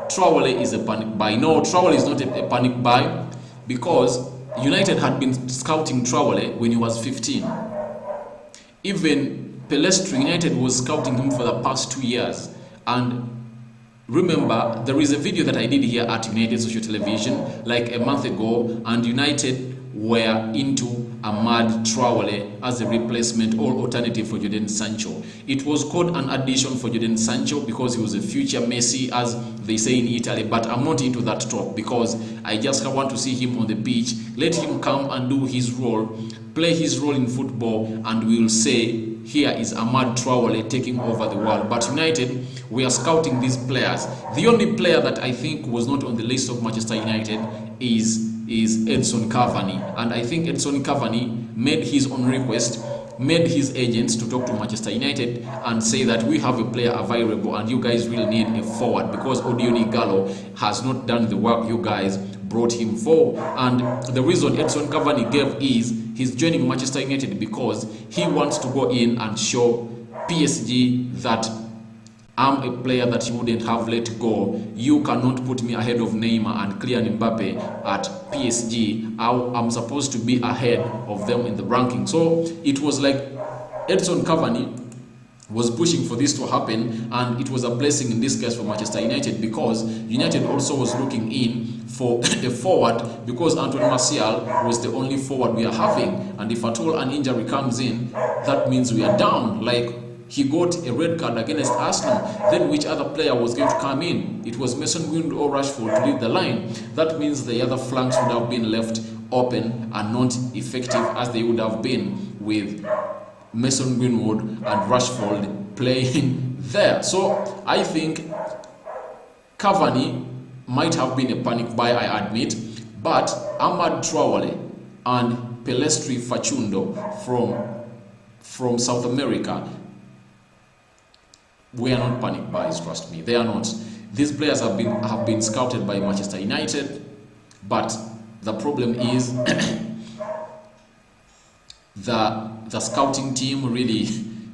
Traore is a panic buy. No, Traore is not a panic buy, because United had been scouting Traore when he was 15. Even Pellestri, United was scouting him for the past 2 years, And remember, there is a video that I did here at United Social Television like a month ago, and United were into Amad Traore as a replacement or alternative for Jodan Sancho. It was called an addition for Jodan Sancho because he was a future Messi, as they say in Italy, but I'm not into that talk because I just want to see him on the pitch. Let him come and do his role, play his role in football, and we'll say here is Amad Traore taking over the world. But United, we are scouting these players. The only player that I think was not on the list of Manchester United is Edson Cavani, and I think Edson Cavani made his own request, made his agents to talk to Manchester United and say that we have a player available and you guys really need a forward because Odion Ighalo has not done the work you guys brought him for. And the reason Edson Cavani gave is he's joining Manchester United because he wants to go in and show PSG that I'm a player that you wouldn't have let go. You cannot put me ahead of Neymar and Kylian Mbappe at PSG. I'm supposed to be ahead of them in the ranking. So it was like Edson Cavani was pushing for this to happen, and it was a blessing in this case for Manchester United because United also was looking in for a forward because Anthony Martial was the only forward we are having, and if at all an injury comes in, that means we are down. Like, he got a red card against Arsenal. Then which other player was going to come in? It was Mason Greenwood or Rashford to lead the line. That means the other flanks would have been left open and not effective as they would have been with Mason Greenwood and Rashford playing there. So I think Cavani might have been a panic buy, I admit, but Amad Traore and Pellistri Facundo from South America, we are not panic buys, trust me. They are not. These players have been scouted by Manchester United, but the problem is the scouting team really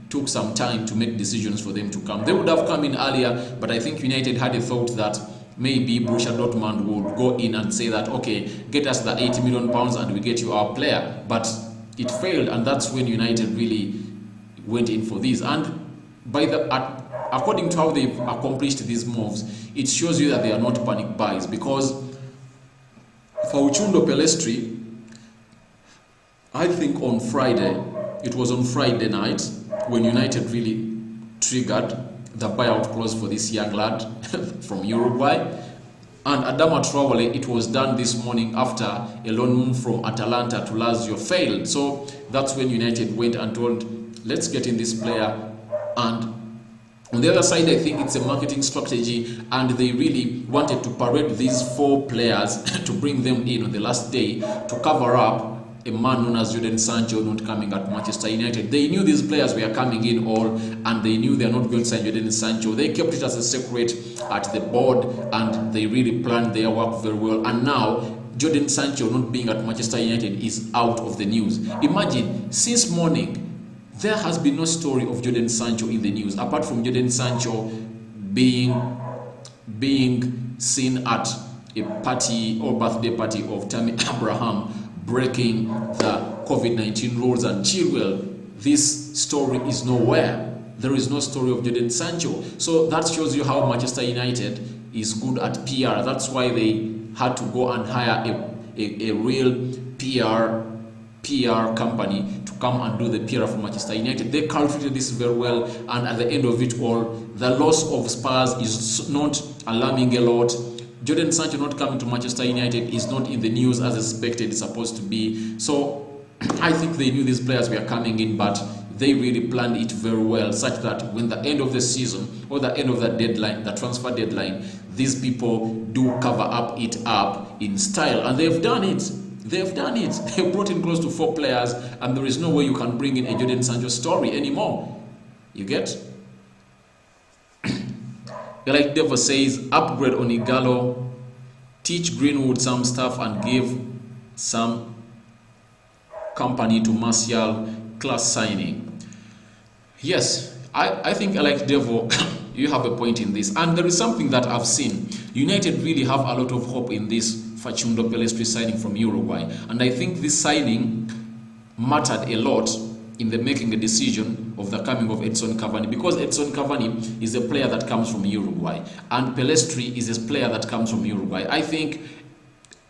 took some time to make decisions for them to come. They would have come in earlier, but I think United had a thought that maybe Borussia Dortmund would go in and say that, okay, get us the £80 million and we get you our player. But it failed, and that's when United really went in for this. And according to how they've accomplished these moves, it shows you that they are not panic buys, because Facundo Pellestri, I think it was on Friday night when United really triggered the buyout clause for this young lad from Uruguay. And Adama Traore, it was done this morning after a loan move from Atalanta to Lazio failed. So that's when United went and told, let's get in this player. And on the other side, I think it's a marketing strategy, and they really wanted to parade these 4 players to bring them in on the last day to cover up a man known as Jodan Sancho not coming at Manchester United. They knew these players were coming in all, and they knew they're not going to sign Jodan Sancho. They kept it as a secret at the board, and they really planned their work very well. And now, Jodan Sancho not being at Manchester United is out of the news. Imagine, since morning, there has been no story of Jodan Sancho in the news, apart from Jodan Sancho being seen at a party or birthday party of Tammy Abraham, breaking the COVID-19 rules and Chilwell. This story is nowhere. There is no story of Jodan Sancho. So that shows you how Manchester United is good at PR. That's why they had to go and hire a real PR company to come and do the PR for Manchester United. They calculated this very well, and at the end of it all, the loss of Spurs is not alarming a lot. Jodan Sancho not coming to Manchester United is not in the news as expected, it's supposed to be. So I think they knew these players were coming in, but they really planned it very well, such that when the end of the season or the end of the deadline, the transfer deadline, these people do cover it up in style, and they've done it. They've done it. They've brought in close to 4 players, and there is no way you can bring in a Jodan Sancho story anymore. You get? Like Devo says, upgrade on Ighalo, teach Greenwood some stuff, and give some company to Martial, class signing. Yes, I think I like Devo. You have a point in this. And there is something that I've seen. United really have a lot of hope in this Facundo Pellistri signing from Uruguay. And I think this signing mattered a lot in the making a decision of the coming of Edson Cavani, because Edson Cavani is a player that comes from Uruguay and Pellestri is a player that comes from Uruguay. I think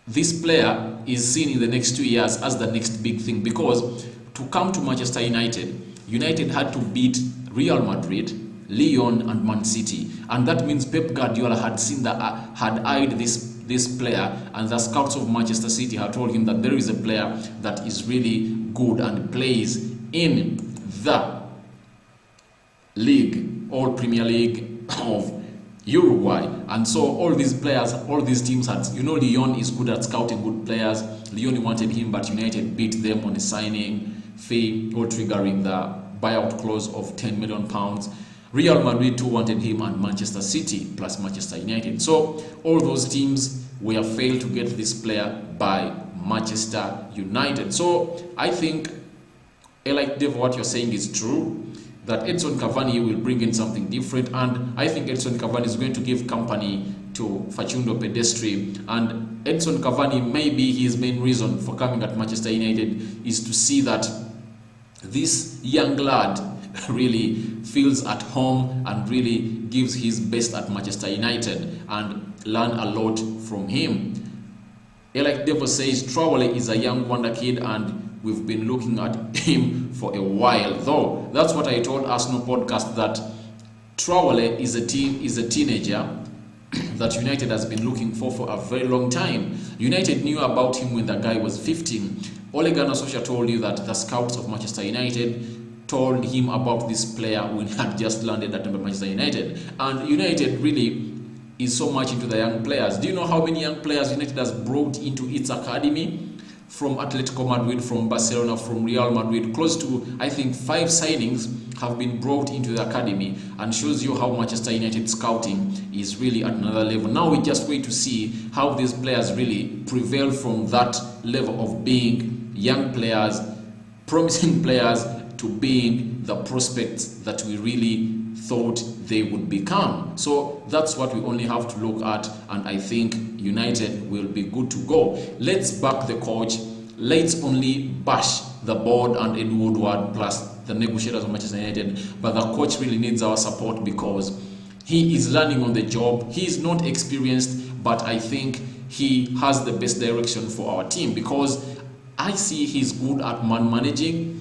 this player is seen in the next 2 years as the next big thing, because to come to Manchester United, United had to beat Real Madrid, Lyon and Man City, and that means Pep Guardiola had seen that had eyed this player, and the scouts of Manchester City had told him that there is a player that is really good and plays in the league, all Premier League of Uruguay. And so all these players, all these teams had, Lyon is good at scouting good players. Lyon wanted him, but United beat them on a signing fee, all triggering the buyout clause of £10 million. Real Madrid too wanted him, and Manchester City plus Manchester United. So all those teams were failed to get this player by Manchester United. So I think, like Dave, what you're saying is true, that Edson Cavani will bring in something different, and I think Edson Cavani is going to give company to Facundo Pellistri. And Edson Cavani, maybe his main reason for coming at Manchester United is to see that this young lad really feels at home and really gives his best at Manchester United, and learn a lot from him. Like Devo says, Traore is a young wonder kid, and we've been looking at him for a while. Though that's what I told Arsenal podcast, that Traore is a teenager that United has been looking for a very long time. United knew about him when the guy was 15. Ole Gunnar Solskjaer told you that the scouts of Manchester United told him about this player when he had just landed at Manchester United. And United really is so much into the young players. Do you know how many young players United has brought into its academy? From Atletico Madrid, from Barcelona, from Real Madrid, close to, I think, 5 signings have been brought into the academy, and shows you how Manchester United scouting is really at another level. Now we just wait to see how these players really prevail from that level of being young players, promising players, to being the prospects that we really thought they would become. So that's what we only have to look at, and I think United will be good to go. Let's back the coach. Let's only bash the board and Ed Woodward plus the negotiators of Manchester United, but the coach really needs our support because he is learning on the job. He is not experienced, but I think he has the best direction for our team, because I see he's good at man managing.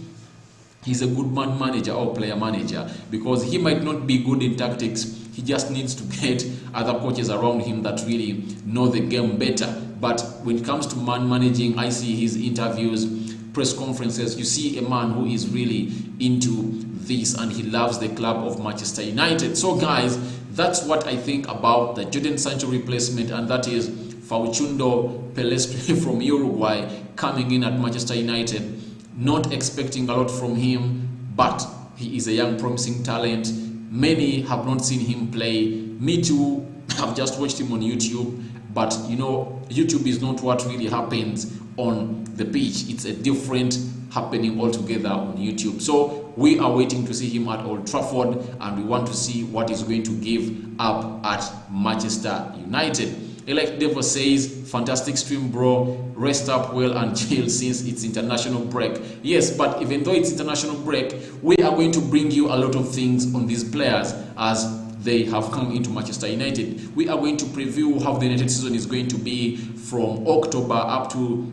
He's a good man manager or player manager, because he might not be good in tactics. He just needs to get other coaches around him that really know the game better. But when it comes to man managing, I see his interviews, press conferences. You see a man who is really into this, and he loves the club of Manchester United. So guys, that's what I think about the Jodan Sancho replacement, and that is Facundo Pellistri from Uruguay coming in at Manchester United. Not expecting a lot from him, but he is a young promising talent. Many have not seen him play. Me too, I've just watched him on YouTube, but YouTube is not what really happens on the pitch. It's a different happening altogether on YouTube. So we are waiting to see him at Old Trafford, and we want to see what he's going to give up at Manchester United. Like Devo says, fantastic stream, bro. Rest up well and chill since it's international break. Yes, but even though it's international break, we are going to bring you a lot of things on these players as they have come into Manchester United. We are going to preview how the United season is going to be from October up to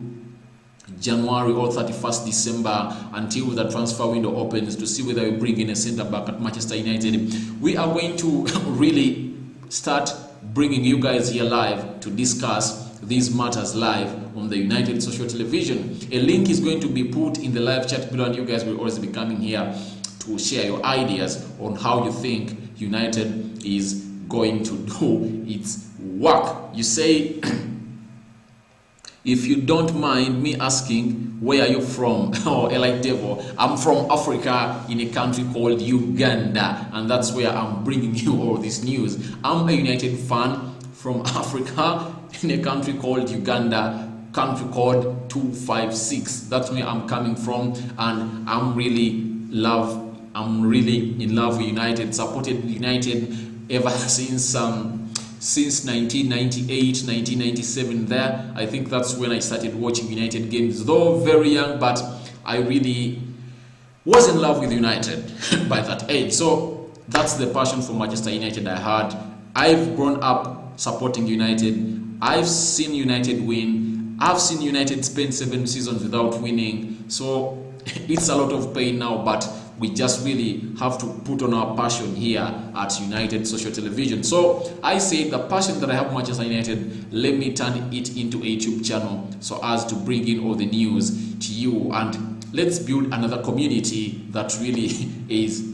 January or 31st December, until the transfer window opens, to see whether we bring in a centre back at Manchester United. We are going to really start bringing you guys here live to discuss these matters live on the United social television. A link is going to be put in the live chat below, and you guys will always be coming here to share your ideas on how you think United is going to do its work. You say, if you don't mind me asking, where are you from? Oh, like Devo, I'm from Africa, in a country called Uganda, and that's where I'm bringing you all this news. I'm a United fan from Africa, in a country called Uganda, country code 256. That's where I'm coming from, and I'm really in love with United. Supported United ever since 1998, 1997 there. I think that's when I started watching United games, though very young, but I really was in love with United by that age. So that's the passion for Manchester United I had. I've grown up supporting United. I've seen United win. I've seen United spend 7 seasons without winning. So it's a lot of pain now, but we just really have to put on our passion here at United Social Television. So I say the passion that I have for Manchester United, let me turn it into a YouTube channel so as to bring in all the news to you, and let's build another community that really is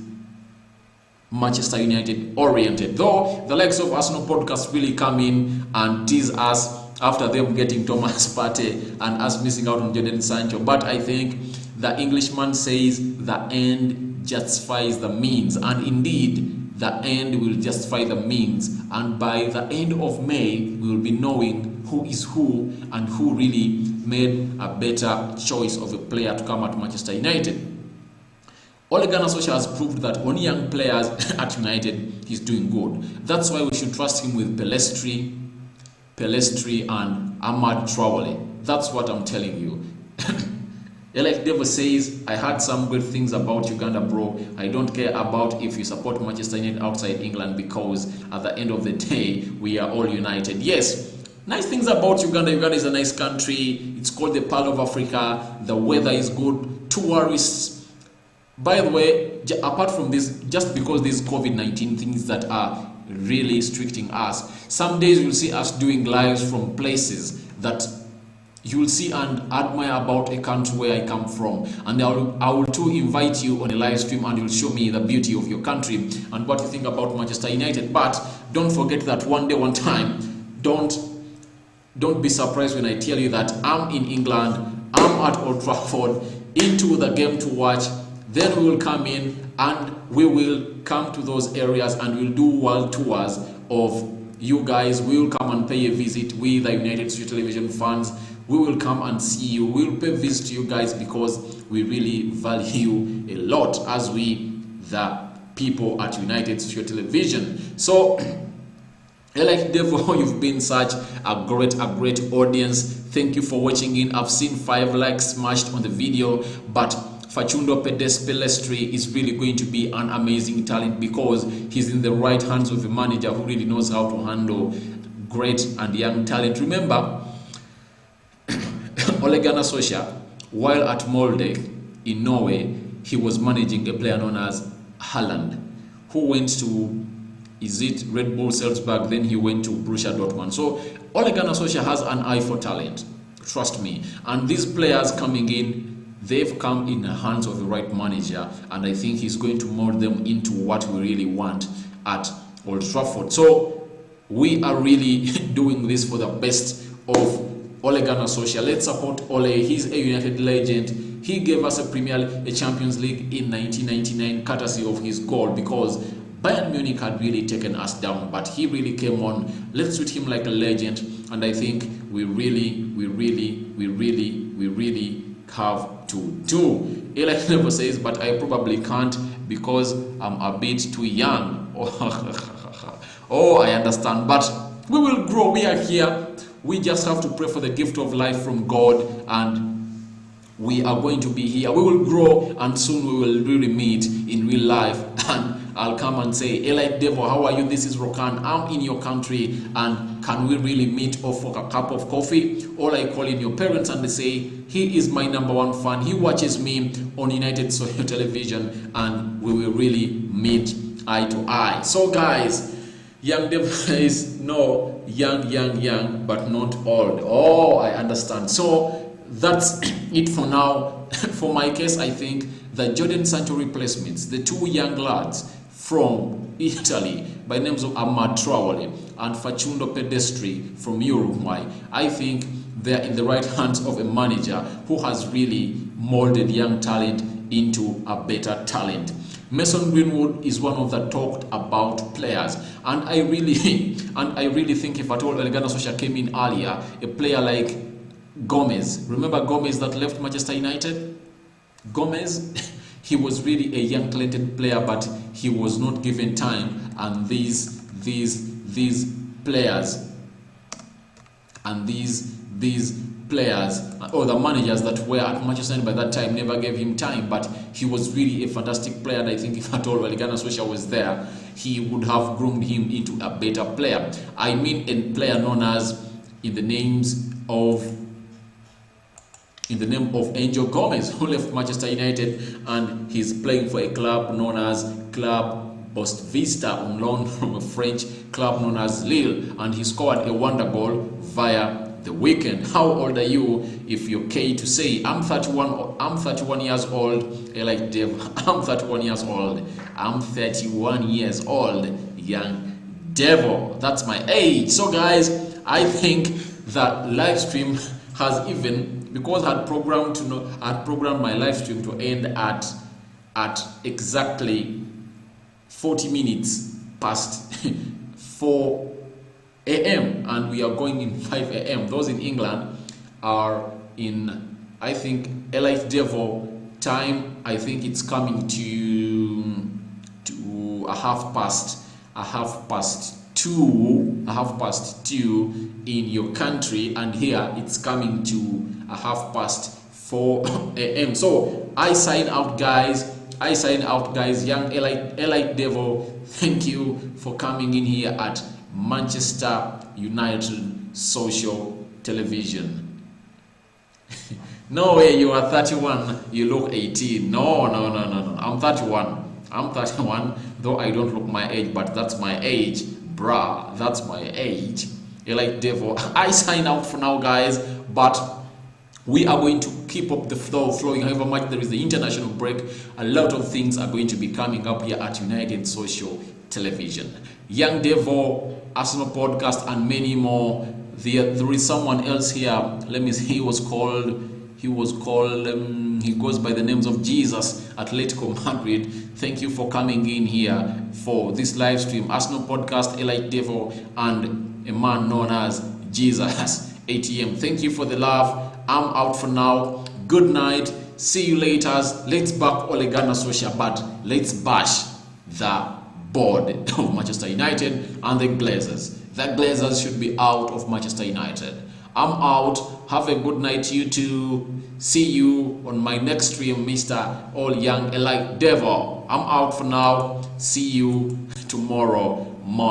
Manchester United oriented. Though the likes of Arsenal podcast really come in and tease us after them getting Thomas Partey and us missing out on Jodan Sancho. But I think the Englishman says the end justifies the means, and indeed the end will justify the means, and by the end of May we will be knowing who is who and who really made a better choice of a player to come at Manchester United. Ole Gunnar Solskjaer has proved that on young players at United he's doing good. That's why we should trust him with Pellestri, and Ahmad Traore. That's what I'm telling you. Like Devo says, I heard some good things about Uganda, bro. I don't care about if you support Manchester United outside England, because at the end of the day, we are all united. Yes, nice things about Uganda. Uganda is a nice country. It's called the Pearl of Africa. The weather is good. Tourists. By the way, apart from this, just because these COVID-19 things that are really restricting us, some days you'll see us doing lives from places that you'll see and admire about a country where I come from, and I will too invite you on a live stream, and you'll show me the beauty of your country and what you think about Manchester United. But don't forget that one day, one time, don't be surprised when I tell you that I'm in England, I'm at Old Trafford, into the game to watch. Then we will come in and we will come to those areas and we'll do world tours of you guys. We will come and pay a visit. We, the United Social Television fans, we will come and see you. We will pay a visit to you guys because we really value a lot as we, the people at United Social Television. So, like Devo, you've been such a great audience. Thank you for watching in. I've seen 5 likes smashed on the video, but Facundo Pellestri is really going to be an amazing talent because he's in the right hands of a manager who really knows how to handle great and young talent. Remember, Ole Gunnar Solskjaer, while at Molde in Norway, he was managing a player known as Haaland, who went to, is it Red Bull Salzburg, then he went to Borussia Dortmund. So Ole Gunnar Solskjaer has an eye for talent, trust me. And these players coming in, they've come in the hands of the right manager, and I think he's going to mold them into what we really want at Old Trafford. So we are really doing this for the best of Ole Gunnar Solskjaer. Let's support Ole. He's a United legend. He gave us a Champions League in 1999 courtesy of his goal, because Bayern Munich had really taken us down, but he really came on. Let's treat him like a legend, and I think we really have to do. Eli never says, but I probably can't because I'm a bit too young. Oh, I understand, but we will grow. We are here. We just have to pray for the gift of life from God, and we are going to be here. We will grow, and soon we will really meet in real life, and I'll come and say, Eli Devo, how are you? This is Rokan. I'm in your country, and can we really meet for a cup of coffee? Or I call in your parents and they say, he is my #1 fan. He watches me on United Social Television, and we will really meet eye to eye. So guys, young Devo is no young, but not old. Oh, I understand. So that's it for now. For my case, I think the Jodan Sancho replacements, the 2 young lads from Italy by names of Ahmad Traore and Facundo Pellistri from Uruguay, I think they're in the right hands of a manager who has really molded young talent into a better talent. Mason Greenwood is one of the talked about players, and I really think if at all Ole Gunnar Solskjaer came in earlier, a player like Gomez, remember Gomez that left Manchester United? Gomez, he was really a young talented player, but he was not given time, and these players players or the managers that were at Manchester United by that time never gave him time, but he was really a fantastic player, and I think if at all Ole Gunnar Solskjaer was there, he would have groomed him into a better player. I mean a player known as, in the name of Angel Gomez, who left Manchester United and he's playing for a club known as Club Vista on loan from a French club known as Lille, and he scored a wonder goal via the weekend. How old are you, if you're okay to say? I'm 31 years old. Like Dave, I'm 31 years old. I'm 31 years old, young devil. That's my age. So guys, I think that live stream has even, because I had programmed my live stream to end at exactly 40 minutes past 4 a.m. and we are going in 5 a.m. Those in England are in, I think, Elite Devil time. I think it's coming to a half past two in your country, and here it's coming to a half past 4 a.m. So I sign out, guys. Young Elite Devil, thank you for coming in here at Manchester United Social Television. No way, you are 31, you look 18. No. I'm 31, though I don't look my age, but that's my age, bruh. That's my age. Elite Devil. I sign out for now, guys, but we are going to keep up the flow flowing. However much there is the international break, a lot of things are going to be coming up here at United Social Television. Young Devil, Arsenal Podcast, and many more. There is someone else here. Let me see. He goes by the names of Jesus, Atletico Madrid. Thank you for coming in here for this live stream. Arsenal Podcast, Elite Devil, and a man known as Jesus ATM. Thank you for the love. I'm out for now. Good night. See you later. Let's back Ole Gunnar Solskjaer, but let's bash the board of Manchester United and the Glazers. The Glazers should be out of Manchester United. I'm out. Have a good night, you too. See you on my next stream, Mr. All Young Elite Devil. I'm out for now. See you tomorrow morning.